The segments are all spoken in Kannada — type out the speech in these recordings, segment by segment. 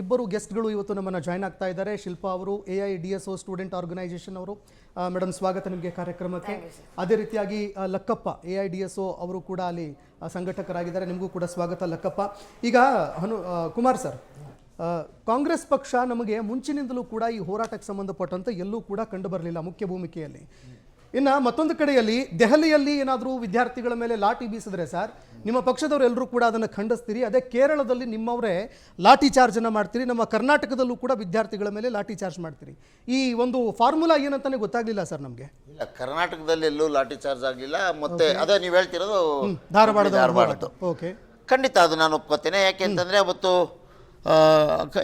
ಇಬ್ಬರು ಗೆಸ್ಟ್ಗಳು ಇವತ್ತು ನಮ್ಮನ್ನು ಜಾಯ್ನ್ ಆಗ್ತಾ ಇದ್ದಾರೆ. ಶಿಲ್ಪಾ ಅವರು AIDSO ಸ್ಟೂಡೆಂಟ್ ಆರ್ಗನೈಸೇಷನ್ ಅವರು. ಮೇಡಮ್ ಸ್ವಾಗತ ನಿಮಗೆ ಕಾರ್ಯಕ್ರಮಕ್ಕೆ. ಅದೇ ರೀತಿಯಾಗಿ ಲಕ್ಕಪ್ಪ AIDSO ಅವರು ಕೂಡ ಅಲ್ಲಿ ಸಂಘಟಕರಾಗಿದ್ದಾರೆ. ನಿಮಗೂ ಕೂಡ ಸ್ವಾಗತ ಲಕ್ಕಪ್ಪ. ಈಗ ಕುಮಾರ್ ಸರ್, ಕಾಂಗ್ರೆಸ್ ಪಕ್ಷ ನಮಗೆ ಮುಂಚಿನಿಂದಲೂ ಕೂಡ ಈ ಹೋರಾಟಕ್ಕೆ ಸಂಬಂಧಪಟ್ಟಂತೆ ಎಲ್ಲೂ ಕೂಡ ಕಂಡು ಬರಲಿಲ್ಲ ಮುಖ್ಯ ಭೂಮಿಕೆಯಲ್ಲಿ. ಇನ್ನು ಮತ್ತೊಂದು ಕಡೆಯಲ್ಲಿ ದೆಹಲಿಯಲ್ಲಿ ಏನಾದರೂ ವಿದ್ಯಾರ್ಥಿಗಳ ಮೇಲೆ ಲಾಠಿ ಬೀಸಿದ್ರೆ ಸರ್, ನಿಮ್ಮ ಪಕ್ಷದವರು ಎಲ್ಲರೂ ಕೂಡ ಅದನ್ನು ಖಂಡಿಸ್ತೀರಿ. ಅದೇ ಕೇರಳದಲ್ಲಿ ನಿಮ್ಮವರೇ ಲಾಠಿ ಚಾರ್ಜನ್ನು ಮಾಡ್ತೀರಿ, ನಮ್ಮ ಕರ್ನಾಟಕದಲ್ಲೂ ಕೂಡ ವಿದ್ಯಾರ್ಥಿಗಳ ಮೇಲೆ ಲಾಠಿ ಚಾರ್ಜ್ ಮಾಡ್ತೀರಿ. ಈ ಒಂದು ಫಾರ್ಮುಲಾ ಏನಂತಾನೆ ಗೊತ್ತಾಗಲಿಲ್ಲ ಸರ್ ನಮಗೆ. ಇಲ್ಲ, ಕರ್ನಾಟಕದಲ್ಲಿ ಎಲ್ಲೂ ಲಾಠಿ ಚಾರ್ಜ್ ಆಗಲಿಲ್ಲ. ಮತ್ತೆ ಅದೇ ನೀವು ಹೇಳ್ತಿರೋದು ಧಾರವಾಡದ. ಓಕೆ, ಖಂಡಿತ ಅದು ನಾನು ಒಪ್ಕೋತೇನೆ. ಯಾಕೆಂತಂದ್ರೆ ಅವತ್ತು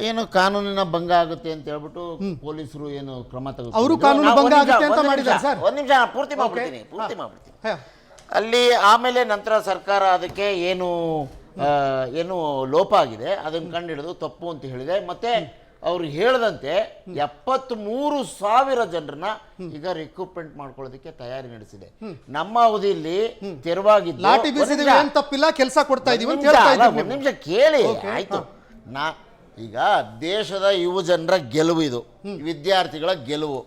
ಏನು ಕಾನೂನಿನ ಭಂಗ ಆಗುತ್ತೆ ಅಂತ ಹೇಳ್ಬಿಟ್ಟು ಪೊಲೀಸರು ಏನು ಕ್ರಮ ತೆಗೆದುಕೊಂಡು ಅವರು ಕಾನೂನು ಭಂಗ ಆಗುತ್ತೆ ಅಂತ ಮಾಡಿದ್ದಾರೆ ಸರ್. ಒಂದು ನಿಮಿಷ ಪೂರ್ತಿ ಮಾಡ್ಬಿಡ್ತೀನಿ. ಅಲ್ಲಿ ಆಮೇಲೆ ನಂತರ ಸರ್ಕಾರ ಅದಕ್ಕೆ ಏನು ಲೋಪ ಆಗಿದೆ ಅದನ್ನು ಕಂಡುಹಿಡಿದು ತಪ್ಪು ಅಂತ ಹೇಳಿದೆ. ಮತ್ತೆ ಅವ್ರು ಹೇಳದಂತೆ 73,000 ಜನರನ್ನ ಈಗ ರಿಕ್ರೂಟ್ಮೆಂಟ್ ಮಾಡ್ಕೊಳ್ಳೋದಕ್ಕೆ ತಯಾರಿ ನಡೆಸಿದೆ. ನಮ್ಮ ಅವಧಿಯಲ್ಲಿ ತೆರವಾಗಿದ್ದು ತಪ್ಪಿಲ್ಲ, ಕೆಲಸ ಕೊಡ್ತಾ ಇದೀವಿ. ಒಂದು ನಿಮಿಷ ಕೇಳಿ ಆಯ್ತು. ಈಗ ದೇಶದ ಯುವ ಜನರ ಗೆಲುವು, ಇದು ವಿದ್ಯಾರ್ಥಿಗಳ ಗೆಲುವು.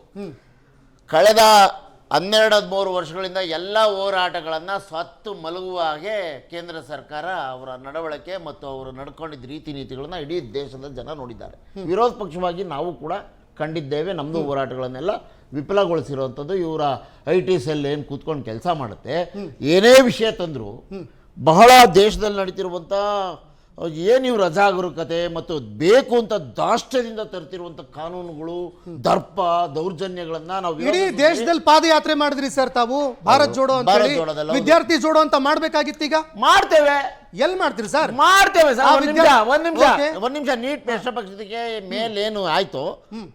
ಕಳೆದ 12-13 ವರ್ಷಗಳಿಂದ ಎಲ್ಲ ಹೋರಾಟಗಳನ್ನು ಸ್ವತ್ತು ಮಲಗುವ ಹಾಗೆ ಕೇಂದ್ರ ಸರ್ಕಾರ ಅವರ ನಡವಳಿಕೆ ಮತ್ತು ಅವರು ನಡ್ಕೊಂಡಿದ್ದ ರೀತಿ ನೀತಿಗಳನ್ನ ಇಡೀ ದೇಶದ ಜನ ನೋಡಿದ್ದಾರೆ. ವಿರೋಧ ಪಕ್ಷವಾಗಿ ನಾವು ಕೂಡ ಕಂಡಿದ್ದೇವೆ. ನಮ್ಮದು ಹೋರಾಟಗಳನ್ನೆಲ್ಲ ವಿಫಲಗೊಳಿಸಿರುವಂಥದ್ದು. ಇವರ IT ಸೆಲ್ ಏನು ಕೂತ್ಕೊಂಡು ಕೆಲಸ ಮಾಡುತ್ತೆ, ಏನೇ ವಿಷಯ ತಂದರೂ ಬಹಳ ದೇಶದಲ್ಲಿ ನಡೀತಿರುವಂಥ ಏನು ಇವ್ರ ಅಜಾಗರೂಕತೆ ಮತ್ತು ಬೇಕು ಅಂತ ದಾಷ್ಟ್ಯದಿಂದ ತರ್ತಿರುವಂಥ ಕಾನೂನುಗಳು, ದರ್ಪ, ದೌರ್ಜನ್ಯಗಳನ್ನ ನಾವು ಇಡೀ ದೇಶದಲ್ಲಿ ಪಾದಯಾತ್ರೆ ಮಾಡಿದ್ರಿ ಸರ್ ತಾವು. ಭಾರತ್ ಜೋಡೋ ಅಂತ ವಿದ್ಯಾರ್ಥಿ ಜೋಡೋ ಅಂತ ಮಾಡ್ಬೇಕಾಗಿತ್ತು. ಈಗ ಮಾಡ್ತೇವೆ. ಎಲ್ಲಿ ಮಾಡ್ತೀರಿ ಸರ್? ಮಾಡ್ತೇವೆ ಸರ್. ಒಂದ್ ನಿಮಿಷ ನೀಟ್ ಪ್ರಶ್ನೆ ಪಕ್ಷಕ್ಕೆ ಮೇಲೇನು ಆಯ್ತು,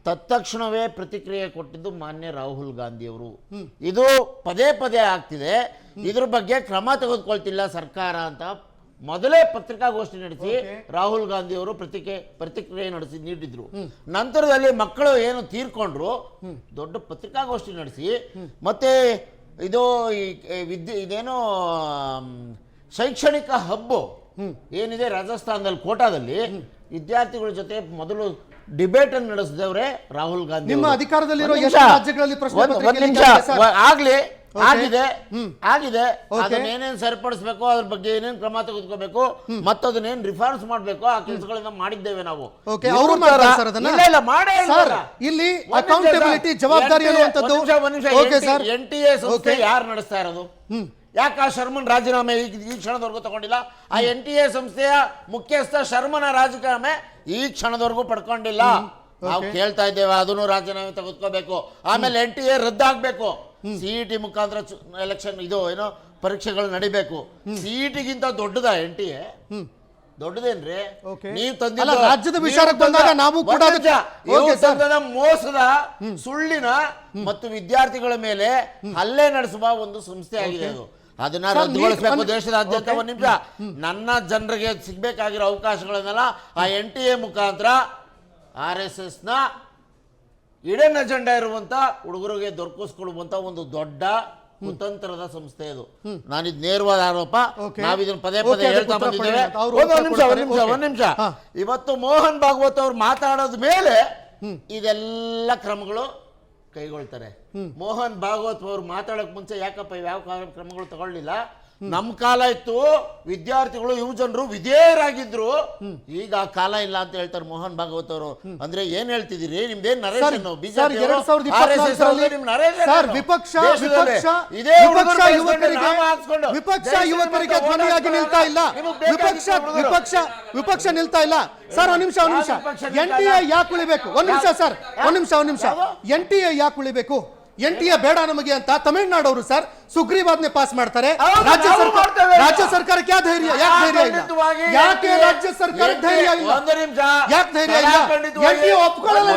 ತತ್ಕ್ಷಣವೇ ಪ್ರತಿಕ್ರಿಯೆ ಕೊಟ್ಟಿದ್ದು ಮಾನ್ಯ ರಾಹುಲ್ ಗಾಂಧಿ ಅವರು. ಇದು ಪದೇ ಪದೇ ಆಗ್ತಿದೆ, ಇದ್ರ ಬಗ್ಗೆ ಕ್ರಮ ತೆಗೆದುಕೊಳ್ತಿಲ್ಲ ಸರ್ಕಾರ ಅಂತ ಮೊದಲೇ ಪತ್ರಿಕಾಗೋಷ್ಠಿ ನಡೆಸಿ ರಾಹುಲ್ ಗಾಂಧಿ ಅವರು ಪ್ರತಿಕ್ರಿಯೆ ನೀಡಿದ್ರು. ನಂತರದಲ್ಲಿ ಮಕ್ಕಳು ಏನು ತೀರ್ಕೊಂಡ್ರು, ದೊಡ್ಡ ಪತ್ರಿಕಾಗೋಷ್ಠಿ ನಡೆಸಿ ಮತ್ತೆ ಇದೇನೋ ಶೈಕ್ಷಣಿಕ ಹಬ್ಬು ಏನಿದೆ ರಾಜಸ್ಥಾನದಲ್ಲಿ ಕೋಟಾದಲ್ಲಿ ವಿದ್ಯಾರ್ಥಿಗಳ ಜೊತೆ ಮೊದಲು ಡಿಬೇಟ್ ಅನ್ನು ನಡೆಸಿದವ್ರೆ ರಾಹುಲ್ ಗಾಂಧಿ. ನಿಮ್ಮ ಅಧಿಕಾರದಲ್ಲಿರೋ ಆಗಿದೆ ಅದನ್ನೇನೇನು ಸರಿಪಡಿಸಬೇಕು, ಅದ್ರ ಬಗ್ಗೆ ಏನೇನು ಕ್ರಮ ತೆಗೆದುಕೋಬೇಕು, ಮತ್ತದನ್ನೇನು ರಿಫಾರ್ಮ್ಸ್ ಮಾಡಬೇಕು, ಆ ಕೆಲಸಗಳನ್ನ ಮಾಡಿದ್ದೇವೆ ನಾವು. NTA ಸಂಸ್ಥೆ ಯಾರು ನಡೆಸ್ತಾ ಇರೋದು? ಯಾಕೆ ಆ ಶರ್ಮನ್ ರಾಜೀನಾಮೆ ಈ ಕ್ಷಣದವರೆಗೂ ತಗೊಂಡಿಲ್ಲ? ಆ NTA ಸಂಸ್ಥೆಯ ಮುಖ್ಯಸ್ಥ ಶರ್ಮನ ರಾಜೀನಾಮೆ ಈ ಕ್ಷಣದವರೆಗೂ ಪಡ್ಕೊಂಡಿಲ್ಲ. ನಾವು ಕೇಳ್ತಾ ಇದ್ದೇವೆ ಅದನ್ನು ರಾಜೀನಾಮೆ ತೆಗೆದುಕೋಬೇಕು. ಆಮೇಲೆ NTA ರದ್ದಾಗಬೇಕು. CET ಮುಖಾಂತರ ಎಲೆಕ್ಷನ್ ಏನೋ ಪರೀಕ್ಷೆಗಳು ನಡೀಬೇಕು. CETಗಿಂತ ದೊಡ್ಡದ NTA? ದೊಡ್ಡದೇನ್ರಿ? ನೀವು ತಂದಿಲ್ಲ ರಾಜ್ಯದ ವಿಚಾರಕ್ಕೆ ಬಂದಾಗ ನಾವು ಕೂಡ ಮೋಸದ, ಸುಳ್ಳಿನ ಮತ್ತು ವಿದ್ಯಾರ್ಥಿಗಳ ಮೇಲೆ ಹಲ್ಲೆ ನಡೆಸುವ ಒಂದು ಸಂಸ್ಥೆ ಆಗಿದೆ ಅದು. ಅದನ್ನ ರದ್ದುಗೊಳಿಸಬೇಕು ದೇಶದಾದ್ಯಂತ. ಒಂದು ನಿಮಿಷ, ನನ್ನ ಜನರಿಗೆ ಸಿಗ್ಬೇಕಾಗಿರೋ ಅವಕಾಶಗಳನ್ನೆಲ್ಲ ಆ NTA ಮುಖಾಂತರ RSS ನ ಇಡನ್ ಅಜೆಂಡಾ ಇರುವಂತ ಹುಡುಗರಿಗೆ ದೊರಕಿಸ್ಕೊಳ್ಳುವಂತ ಒಂದು ದೊಡ್ಡ ಕುತಂತ್ರದ ಸಂಸ್ಥೆ ಇದು. ನಾನಿದ್ ನೇರವಾದ ಆರೋಪ. ನಾವಿದನ್ನು ಪದೇ ಪದೇ ಹೇಳ್ತಾ ಬಂದಿದ್ದೇವೆ. ಒಂದ್ ನಿಮಿಷ. ಇವತ್ತು ಮೋಹನ್ ಭಾಗವತ್ ಅವ್ರು ಮಾತಾಡೋದ ಮೇಲೆ ಇದೆಲ್ಲ ಕ್ರಮಗಳು ಕೈಗೊಳ್ತಾರೆ. ಮೋಹನ್ ಭಾಗವತ್ ಅವ್ರು ಮಾತಾಡಕ್ ಮುಂಚೆ ಯಾಕಪ್ಪ ಯಾವ ಕ್ರಮಗಳು ತಗೊಳ್ಳಿಲ್ಲ? ನಮ್ ಕಾಲ ಇತ್ತು, ವಿದ್ಯಾರ್ಥಿಗಳು ಯುವ ಜನರು ವಿಧೇಯರಾಗಿದ್ರು. ಈಗ ಆ ಕಾಲ ಇಲ್ಲ ಅಂತ ಹೇಳ್ತಾರೆ ಮೋಹನ್ ಭಾಗವತ್ ಅವರು. ಅಂದ್ರೆ ಏನ್ ಹೇಳ್ತಿದ್ದೀರಿ? ನಿಮ್ದೇನ್ ನರೇಶನ್? ವಿಪಕ್ಷ ನಿಲ್ತಾ ಇಲ್ಲ ಸರ್. ಒಂದ್ ನಿಮಿಷ. NTA ಯಾಕೆ ಉಳಿಬೇಕು? ಒಂದ್ ನಿಮಿಷ. NTA ಯಾಕೆ ಉಳಿಬೇಕು? NTA ಬೇಡ ನಮಗೆ ಅಂತ ತಮಿಳುನಾಡವರು ಸರ್ ಸುಗ್ರೀವಾಜ್ಞೆ ಪಾಸ್ ಮಾಡ್ತಾರೆ. ರಾಜ್ಯ ಸರ್ಕಾರಕ್ಕೆ ಯಾಕೆ ಧೈರ್ಯ ಇಲ್ಲ? ಯಾಕೆ ರಾಜ್ಯ ಸರ್ಕಾರ ಧೈರ್ಯ ಇಲ್ಲ? ಯಾಕೆ ಧೈರ್ಯ ಇಲ್ಲ? NTA ಒಪ್ಕೊಳ್ಳಲ್ಲ.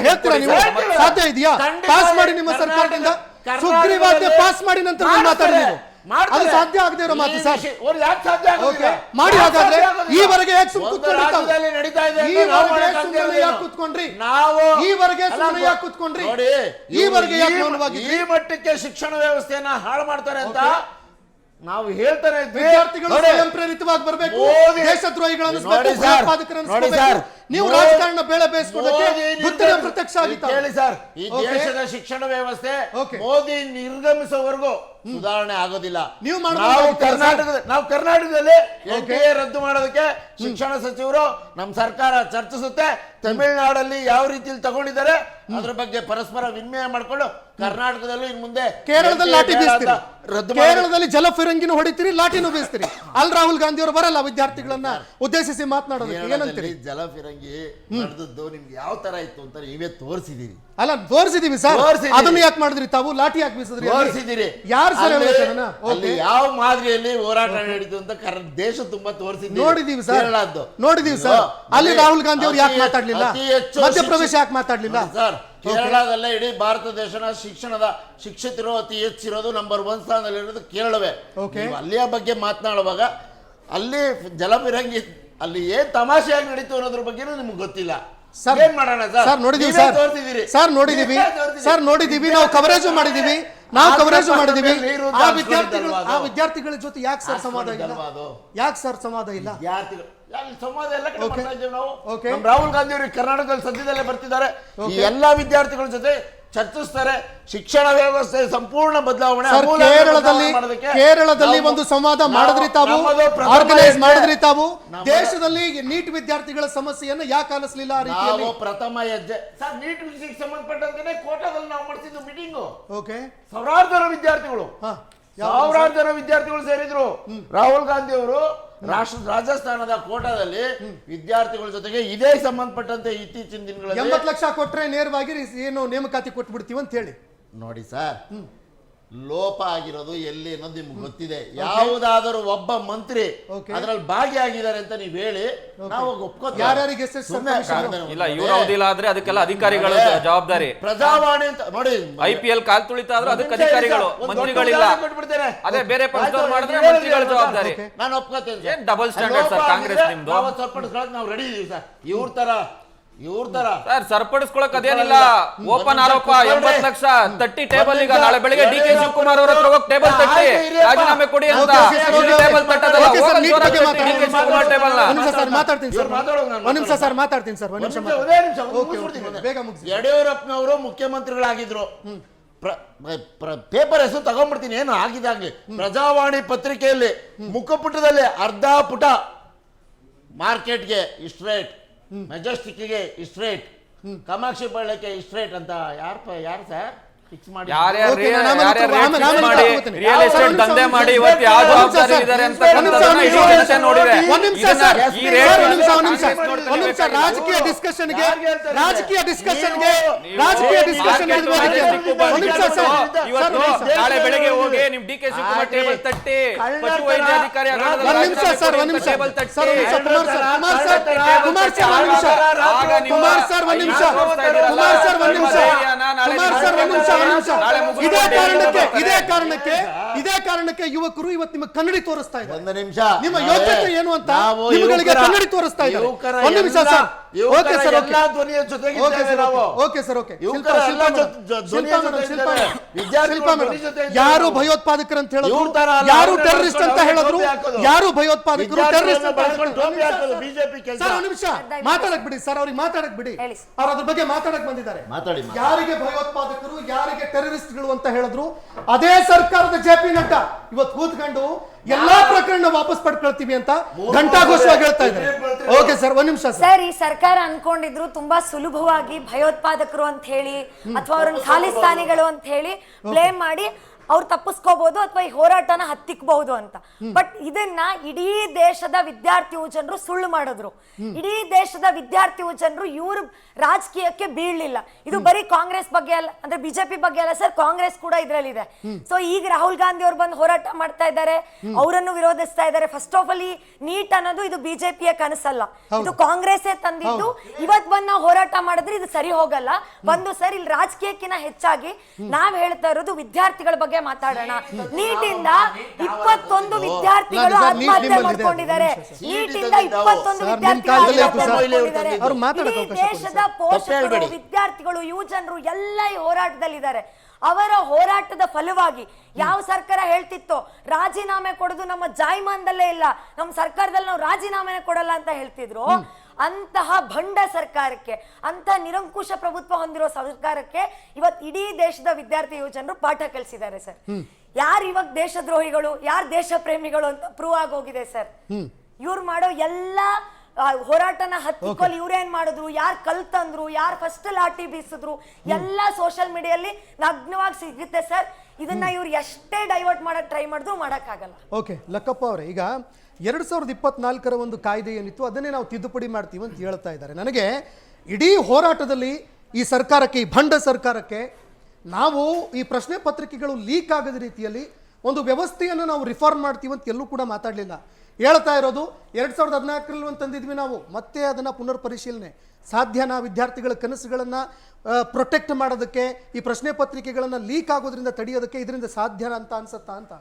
ಹೇಳ್ತೀರಾ ನೀವು? ಸಾಧ್ಯ ಇದೆಯಾ? ಪಾಸ್ ಮಾಡಿ ನಿಮ್ಮ ಸರ್ಕಾರದಿಂದ ಸುಗ್ರೀವಾಜ್ಞೆ ಪಾಸ್ ಮಾಡಿ ನಂತರ ಮಾತಾಡಿ. ಅದು ಸಾಧ್ಯ ಆಗದೆ ಇರೋ ಮಾತು ಸರ್. ಮಾಡಿ. ಹಾಗಾದ್ರೆ ಈವರೆಗೆ ಯಾಕೆ ಈ ಮಟ್ಟಕ್ಕೆ ಶಿಕ್ಷಣ ವ್ಯವಸ್ಥೆಯನ್ನ ಹಾಳು ಮಾಡ್ತಾರೆ ಅಂತ ನಾವು ಹೇಳ್ತಾನೆ ಇದ್ವಿ. ವಿದ್ಯಾರ್ಥಿಗಳು ನೋಡಿ, ಸ್ವಯಂ ಪ್ರೇರಿತವಾಗಿ ಬರಬೇಕು, ಮೋದಿ- ದೇಶದ್ರೋಹಿಗಳನ್ನು ನೋಡಿ ಸರ್, ನೋಡಿ ಸರ್, ನೀವು ಮೋದಿ- ರಾಜಕಾರಣ ಬೇಳೆ ಬೇಯಿಸ್ಕೊಳ್ಳೋಕೆ ಮೋದಿ ಬುದ್ಧಿಯ ಪ್ರತ್ಯಕ್ಷ ಆಗಿತ್ತು. ಕೇಳಿ ಸರ್, ಈ Okay. ದೇಶದ ಶಿಕ್ಷಣ ವ್ಯವಸ್ಥೆ Okay. ಮೋದಿ ನಿರ್ಗಮಿಸುವವರೆಗೂ ಸುಧಾರಣೆ ಆಗೋದಿಲ್ಲ. ನೀವು ನಾವು ಕರ್ನಾಟಕದಲ್ಲಿ NTA ರದ್ದು ಮಾಡೋದಕ್ಕೆ ಶಿಕ್ಷಣ ಸಚಿವರು ನಮ್ಮ ಸರ್ಕಾರ ಚರ್ಚಿಸುತ್ತೆ. ತಮಿಳುನಾಡಲ್ಲಿ ಯಾವ ರೀತಿಯಲ್ಲಿ ತಗೊಂಡಿದ್ದಾರೆ ಅದ್ರ ಬಗ್ಗೆ ಪರಸ್ಪರ ವಿನಿಮಯ ಮಾಡ್ಕೊಂಡು ಕರ್ನಾಟಕದಲ್ಲೂ ಇನ್ ಮುಂದೆ ಕೇರಳದಲ್ಲಿ ಲಾಠಿ ಬೀಸ್ತೀರಿ, ರದ್ದು ಕೇರಳದಲ್ಲಿ ಜಲಫಿರಂಗಿನೂ ಹೊಡಿತೀರಿ, ಲಾಠಿನೂ ಬೀಸ್ತೀರಿ. ಅಲ್ಲಿ ರಾಹುಲ್ ಗಾಂಧಿ ಅವರು ಬರಲ್ಲ ವಿದ್ಯಾರ್ಥಿಗಳನ್ನ ಉದ್ದೇಶಿಸಿ ಮಾತನಾಡೋದಕ್ಕೆ. ಏನಂತೀರಿ? ಜಲಫಿರಂಗಿ ನಡೆದದ್ದು ನಿಮ್ಗೆ ಯಾವ ತರ ಇತ್ತು ಅಂತ ನೀವೇ ತೋರಿಸಿದೀರಿ. ಅಲ್ಲ ತೋರಿಸಿದೀವಿ ಸರ್, ಅದನ್ನ ಯಾಕೆ ಮಾಡಿದ್ರಿ ತಾವು? ಲಾಠಿ ಯಾಕೆ ಬೀಸಿದ್ರಿ? ತೋರಿಸಿದಿರಿ. ಯಾರು ಸರ್ ಅಲ್ಲಿ ಯಾವ ಮಾದರಿಯಲ್ಲಿ ಹೋರಾಟ ನಡೀತು ಅಂತ ದೇಶ ತುಂಬಾ ತೋರಿಸಿದ್ದೀವಿ. ನೋಡಿದೀವಿ ಸರ್, ನೋಡಿದೀವಿ ಸರ್. ಅಲ್ಲಿ ರಾಹುಲ್ ಗಾಂಧಿ ಅವರು ಯಾಕೆ ಮಾತಾಡ್ಲಿಲ್ಲ? ಮಧ್ಯಪ್ರದೇಶ ಯಾಕೆ ಮಾತಾಡ್ಲಿಲ್ಲ ಸರ್? ಕೇರಳದಲ್ಲೇ ಇಡೀ ಭಾರತ ದೇಶನ ಶಿಕ್ಷಿತರು ಅತಿ ಹೆಚ್ಚಿರೋದು ನಂಬರ್ 1 ಸ್ಥಾನದಲ್ಲಿರೋದು ಕೇರಳವೇ. ಅಲ್ಲಿಯ ಬಗ್ಗೆ ಮಾತನಾಡುವಾಗ ಅಲ್ಲಿ ಜಲಫಿರಂಗಿ ಅಲ್ಲಿ ಏನ್ ತಮಾಷೆಯಾಗಿ ನಡೀತು ಅನ್ನೋದ್ರ ಬಗ್ಗೆ ನಿಮ್ಗೆ ಗೊತ್ತಿಲ್ಲ. ಏನ್ ಮಾಡೋಣ ಸರ್? ನೋಡಿದೀವಿ ಸರ್, ಸರ್ ನೋಡಿದೀವಿ ಸರ್, ನೋಡಿದೀವಿ. ನಾವು ಕವರೇಜ್ ಮಾಡಿದೀವಿ, ಆ ವಿದ್ಯಾರ್ಥಿಗಳ ಜೊತೆ ಯಾಕೆ ಸರ್ ಸಂವಾದ ಇಲ್ಲ? ಯಾಕೆ ಸರ್ ಸಂವಾದ ಇಲ್ಲ? ಸಂವಾದ ಎಲ್ಲ ಕಡೆ ಮಾಡ್ತಾ ಇದ್ದೇವೆ ನಾವು. ನಮ್ಮ ರಾಹುಲ್ ಗಾಂಧಿ ಅವರು ಕರ್ನಾಟಕದಲ್ಲಿ ಸದ್ಯದಲ್ಲೇ ಬರ್ತಿದ್ದಾರೆ. ಈ ಎಲ್ಲಾ ವಿದ್ಯಾರ್ಥಿಗಳ ಜೊತೆ ಚರ್ಚಿಸ್ತಾರೆ. ಶಿಕ್ಷಣ ವ್ಯವಸ್ಥೆ ಸಂಪೂರ್ಣ ಬದಲಾವಣೆ. ಕೇರಳದಲ್ಲಿ ಒಂದು ಸಂವಾದ ಮಾಡಿದ್ರಿ ತಾವು, ಆರ್ಗನೈಸ್ ಮಾಡಿದ್ರಿ ತಾವು. ದೇಶದಲ್ಲಿ ನೀಟ್ ವಿದ್ಯಾರ್ಥಿಗಳ ಸಮಸ್ಯೆಯನ್ನು ಯಾಕೆ ಆಲಿಸಲಿಲ್ಲ? ಆ ರೀತಿಯಲ್ಲಿ ಪ್ರಥಮ ಹೆಜ್ಜೆ ಸರ್, ನೀಟ್ ವಿಷಯಕ್ಕೆ ಸಂಬಂಧಪಟ್ಟಂತೆ ಕೋಟಾದಲ್ಲಿ ನಾವು ಮಾಡ್ತಿದ್ದು ಮೀಟಿಂಗು. ಓಕೆ, ಸಾವಿರಾರು ಜನ ವಿದ್ಯಾರ್ಥಿಗಳು ಸೇರಿದ್ರು. ರಾಹುಲ್ ಗಾಂಧಿ ಅವರು ರಾಜಸ್ಥಾನದ ಕೋಟಾದಲ್ಲಿ ವಿದ್ಯಾರ್ಥಿಗಳ ಜೊತೆಗೆ ಇದೇ ಸಂಬಂಧಪಟ್ಟಂತೆ ಇತ್ತೀಚಿನ ದಿನಗಳಲ್ಲಿ 80 ಲಕ್ಷ ಕೊಟ್ರೆ ನೇರವಾಗಿ ಏನು ನೇಮಕಾತಿ ಕೊಟ್ಬಿಡ್ತೀವಿ ಅಂತ ಹೇಳಿ. ನೋಡಿ ಸರ್, ಲೋಪ ಆಗಿರೋದು ಎಲ್ಲಿ ಅನ್ನೋದು ನಿಮ್ಗೆ ಗೊತ್ತಿದೆ. ಯಾವುದಾದರೂ ಒಬ್ಬ ಮಂತ್ರಿ ಅದರಲ್ಲಿ ಭಾಗಿಯಾಗಿದ್ದಾರೆ ಅಂತ ನೀವು ಹೇಳಿ ನಾವು ಒಪ್ಕೋತೀವಿ. ಯಾರ್ಯಾರಿಗೆ ಇಲ್ಲ, ಇವ್ರು ಅವಧಿಲ್ಲ ಆದ್ರೆ ಅದಕ್ಕೆಲ್ಲ ಅಧಿಕಾರಿಗಳ ಜವಾಬ್ದಾರಿ. ಪ್ರಜಾವಾಣಿ ಅಂತ ನೋಡಿ, IPL ಕಾಲ್ ತುಳಿತ ಆದ್ರೂ ಅದಕ್ಕೆ ಅಧಿಕಾರಿಗಳು, ಮಂತ್ರಿಗಳಿಲ್ಲ. ಅದೇ ಬೇರೆ ಪಂಚದವ್ರು ಮಾಡಿದ್ರೆ ಮಂತ್ರಿಗಳ ಜವಾಬ್ದಾರಿ. ನಾನು ಒಪ್ಕೋತೇನೆ. ಏನ್ ಡಬಲ್ ಸ್ಟ್ಯಾಂಡರ್ಡ್ ಸರ್ ಕಾಂಗ್ರೆಸ್ ನಿಮ್ದು? ನಾವು ರೆಡಿ ಇದೀವಿ ಸರ್. ಇವ್ರ ತರ ಸರ್ ಸರಿಪಡಿಸ್ಕೊಳಕ್ ಅದೇನಿಲ್ಲ. ಓಪನ್ ಆರೋಪ 80 ಲಕ್ಷ ತಟ್ಟಿ ಟೇಬಲ್. ಈಗ ನಾಳೆ ಬೆಳಿಗ್ಗೆ DK ಶಿವಕುಮಾರ್ ಅವರ ಹತ್ರ ಹೋಗಿ ಟೇಬಲ್ ತಟ್ಟಿ ರಾಜೀನಾಮೆ ಕೊಡಿ ಅಂತ. ಟೇಬಲ್ ತಟ್ಟದಲ್ಲ, DK ಶಿವಕುಮಾರ್ ಟೇಬಲ್ ನ ಯಡಿಯೂರಪ್ಪನವರು ಮುಖ್ಯಮಂತ್ರಿಗಳಾಗಿದ್ರು. ಪೇಪರ್ ಹೆಸರು ತಗೊಂಡ್ಬಿಡ್ತೀನಿ ಏನು ಆಗಿದಾಗ್ಲಿ. ಪ್ರಜಾವಾಣಿ ಪತ್ರಿಕೆಯಲ್ಲಿ ಮುಖಪುಟದಲ್ಲಿ ಅರ್ಧ ಪುಟ ಮಾರ್ಕೆಟ್ಗೆ ಇಷ್ಟು ರೇಟ್, ಮೆಜೆಸ್ಟಿಕ್ಗೆ ಇಷ್ಟು ರೇಟ್, ಕಾಮಾಕ್ಷಿ ಪಾಳ್ಯಕ್ಕೆ ಇಷ್ಟು ರೇಟ್ ಅಂತ ಯಾರು ಸರ್ ಫಿಕ್ಸ್ ಮಾಡಿ? ರಿಯಲ್ ಎಸ್ಟೇಟ್ ದಂಧೆ ಮಾಡಿ ಇವತ್ತು ಯಾವ ಜವಾಬ್ದಾರಿ ಇದ್ದಾರೆ ಅಂತ ನೋಡಿದೆ. ರಾಜಕೀಯ ಡಿಸ್ಕಷನ್ಗೆ ನಾಳೆ ಬೆಳಗ್ಗೆ ಹೋಗಿ ನಿಮ್ DK ಶಿವಕುಮಾರ್ ಟೇಬಲ್ ತಟ್ಟಿ, ಪಶು ವೈದ್ಯಾಧಿಕಾರಿ ಟೇಬಲ್ ತಟ್ಟಿ. ಇದೇ ಕಾರಣಕ್ಕೆ ಯುವಕರು ಇವತ್ತು ನಿಮಗೆ ಕನ್ನಡಿ ತೋರಿಸ್ತಾ ಇದ್ದಾರೆ. ಒಂದು ನಿಮಿಷ, ನಿಮ್ಮ ಯೋಗ್ಯತೆ ಏನು ಅಂತ ನಿಮಗೆ ಕನ್ನಡಿ ತೋರಿಸ್ತಾ ಇದ್ದಾರೆ. ಒಂದು ನಿಮಿಷ sir. Okay sir, okay sir, okay. ಯಾರು ಭಯೋತ್ಪಾದಕರು ಅಂತ ಹೇಳಿದ್ರು, ಯಾರು ಟೆರರಿಸ್ಟ್ ಅಂತ ಹೇಳಿದ್ರು, ಯಾರು ಭಯೋತ್ಪಾದಕರು ಟೆರರಿಸ್ಟ್ ಅಂತ ಸರ್, ಒಂದು ನಿಮಿಷ ಮಾತಾಡಕ್ ಬಿಡಿ ಸರ್, ಅವ್ರಿಗೆ ಮಾತಾಡಕ್ ಬಿಡಿ. ಅವ್ರ ಅದ್ರ ಬಗ್ಗೆ ಮಾತಾಡಕ್ ಬಂದಿದ್ದಾರೆ. ಯಾರಿಗೆ ಭಯೋತ್ಪಾದಕರು, ಯಾರಿಗೆ ಟೆರರಿಸ್ಟ್ಗಳು ಅಂತ ಹೇಳಿದ್ರು, ಅದೇ ಸರ್ಕಾರದ JP ನಡ್ಡಾ ಇವತ್ತು ಕೂತ್ಕೊಂಡು ಎಲ್ಲಾ ಪ್ರಕರಣ ವಾಪಸ್ ಪಡ್ಕೊಳ್ತೀವಿ ಅಂತ ಘಂಟಾಘೋಷವಾಗಿ ಹೇಳ್ತಾ ಇದ್ದಾರೆ. ಓಕೆ ಸರ್, ಒಂದ್ ನಿಮಿಷ ಸರ್. ಈ ಸರ್ಕಾರ ಅನ್ಕೊಂಡಿದ್ರು ತುಂಬಾ ಸುಲಭವಾಗಿ ಭಯೋತ್ಪಾದಕರು ಅಂತ ಹೇಳಿ ಅಥವಾ ಅವ್ರನ್ನ ಖಾಲಿಸ್ತಾನಿಗಳು ಅಂತ ಹೇಳಿ ಬ್ಲೇಮ್ ಮಾಡಿ ಅವ್ರು ತಪ್ಪಿಸ್ಕೋಬಹುದು ಅಥವಾ ಈ ಹೋರಾಟನ ಹತ್ತಿಕ್ಬಹುದು ಅಂತ. ಬಟ್ ಇದನ್ನ ಇಡೀ ದೇಶದ ವಿದ್ಯಾರ್ಥಿ ಯುವಜನರು ಸುಳ್ಳು ಮಾಡಿದ್ರು. ಇಡೀ ದೇಶದ ವಿದ್ಯಾರ್ಥಿ ಯುವಜನರು ಇವ್ರ ರಾಜಕೀಯಕ್ಕೆ ಬೀಳಲಿಲ್ಲ. ಇದು ಬರೀ ಕಾಂಗ್ರೆಸ್ ಬಗ್ಗೆ ಅಲ್ಲ, ಅಂದ್ರೆ ಬಿಜೆಪಿ ಬಗ್ಗೆ ಅಲ್ಲ ಸರ್, ಕಾಂಗ್ರೆಸ್ ಕೂಡ ಇದ್ರಲ್ಲಿದೆ. ಸೊ ಈಗ ರಾಹುಲ್ ಗಾಂಧಿ ಅವ್ರು ಬಂದು ಹೋರಾಟ ಮಾಡ್ತಾ ಇದ್ದಾರೆ, ಅವರನ್ನು ವಿರೋಧಿಸ್ತಾ ಇದ್ದಾರೆ. ಫಸ್ಟ್ ಆಫ್ ಆಲ್ ಈ ನೀಟ್ ಅನ್ನೋದು ಇದು ಬಿಜೆಪಿಯ ಕನಸಲ್ಲ, ಇದು ಕಾಂಗ್ರೆಸ್ಸೇ ತಂದಿದ್ದು. ಇವತ್ ಬಂದು ನಾವು ಹೋರಾಟ ಮಾಡಿದ್ರೆ ಇದು ಸರಿ ಹೋಗಲ್ಲ. ಒಂದು ಸರ್, ಇಲ್ಲಿ ರಾಜಕೀಯಕ್ಕಿಂತ ಹೆಚ್ಚಾಗಿ ನಾವ್ ಹೇಳ್ತಾ ಇರೋದು ವಿದ್ಯಾರ್ಥಿಗಳ ಬಗ್ಗೆ ಮಾತಾಡೋಣ. ನೀಟಿಂದ 21 ವಿದ್ಯಾರ್ಥಿಗಳು ಆತ್ಮಹತ್ಯೆ ಮಾಡ್ಕೊಂಡಿದ್ದಾರೆ. ನೀಟಿಂದ 21 ವಿದ್ಯಾರ್ಥಿಗಳು, ದೇಶದ ಪೋಷಕರು, ವಿದ್ಯಾರ್ಥಿಗಳು, ಯುವಜನರು ಎಲ್ಲ ಈ ಹೋರಾಟದಲ್ಲಿದ್ದಾರೆ. ಅವರ ಹೋರಾಟದ ಫಲವಾಗಿ ಯಾವ ಸರ್ಕಾರ ಹೇಳ್ತಿತ್ತೋ ರಾಜೀನಾಮೆ ಕೊಡೋದು ನಮ್ಮ ಜಾಯಮಾನದಲ್ಲೇ ಇಲ್ಲ, ನಮ್ಮ ಸರ್ಕಾರದಲ್ಲಿ ನಾವು ರಾಜೀನಾಮೆನೆ ಕೊಡಲ್ಲ ಅಂತ ಹೇಳ್ತಿದ್ರು, ಅಂತಹ ಭಂಡ ಸರ್ಕಾರಕ್ಕೆ, ಅಂತಹ ನಿರಂಕುಶ ಪ್ರಭುತ್ವ ಹೊಂದಿರೋ ಸರ್ಕಾರಕ್ಕೆ ಇವತ್ತು ಇಡೀ ದೇಶದ ವಿದ್ಯಾರ್ಥಿ ಯುವಜನರು ಪಾಠ ಕಲಿಸಿದ್ದಾರೆ ಸರ್. ಯಾರು ಇವಾಗ ದೇಶದ್ರೋಹಿಗಳು, ಯಾರು ದೇಶ ಪ್ರೇಮಿಗಳು ಅಂತ ಪ್ರೂವ್ ಆಗೋಗಿದೆ ಸರ್. ಇವ್ರು ಮಾಡೋ ಎಲ್ಲಾ ಹೋರಾಟನ ಹತ್ತಿಕೊಳ್ಳಿ ಇವ್ರೇನ್ ಮಾಡಿದ್ರು, ಯಾರು ಕಲ್ ತಂದ್ರು, ಯಾರು ಫಸ್ಟ್ ಲಾಠಿ ಬೀಸಿದ್ರು, ಎಲ್ಲ ಸೋಷಿಯಲ್ ಮೀಡಿಯಲ್ಲಿ ನಗ್ನವಾಗಿ ಸಿಗುತ್ತೆ ಸರ್. ಇದನ್ನ ಇವ್ರು ಎಷ್ಟೇ ಡೈವರ್ಟ್ ಮಾಡಕ್ ಟ್ರೈ ಮಾಡಿದ್ರು ಮಾಡಕ್ಕಾಗಲ್ಲ. ಓಕೆ ಲಕ್ಕಪ್ಪ ಅವರೇ, ಈಗ 2024ರ ಒಂದು ಕಾಯ್ದೆ ಏನಿತ್ತು ಅದನ್ನೇ ನಾವು ತಿದ್ದುಪಡಿ ಮಾಡ್ತೀವಿ ಅಂತ ಹೇಳ್ತಾ ಇದ್ದಾರೆ. ನನಗೆ ಇಡೀ ಹೋರಾಟದಲ್ಲಿ ಈ ಸರ್ಕಾರಕ್ಕೆ, ಈ ಭಂಡ ಸರ್ಕಾರಕ್ಕೆ ನಾವು ಈ ಪ್ರಶ್ನೆ ಪತ್ರಿಕೆಗಳು ಲೀಕ್ ಆಗದ ರೀತಿಯಲ್ಲಿ ಒಂದು ವ್ಯವಸ್ಥೆಯನ್ನು ನಾವು ರಿಫಾರ್ಮ್ ಮಾಡ್ತೀವಿ ಅಂತ ಎಲ್ಲೂ ಕೂಡ ಮಾತಾಡಲಿಲ್ಲ. ಹೇಳ್ತಾ ಇರೋದು 2014ರಲ್ಲಿ ಒಂದು ತಂದಿದ್ವಿ ನಾವು, ಮತ್ತೆ ಅದನ್ನು ಪುನರ್ ಪರಿಶೀಲನೆ ಸಾಧ್ಯನಾ? ವಿದ್ಯಾರ್ಥಿಗಳ ಕನಸುಗಳನ್ನು ಪ್ರೊಟೆಕ್ಟ್ ಮಾಡೋದಕ್ಕೆ, ಈ ಪ್ರಶ್ನೆ ಪತ್ರಿಕೆಗಳನ್ನು ಲೀಕ್ ಆಗೋದ್ರಿಂದ ತಡೆಯೋದಕ್ಕೆ ಇದರಿಂದ ಸಾಧ್ಯನಾ ಅಂತ ಅನ್ಸುತ್ತಾ ಅಂತ?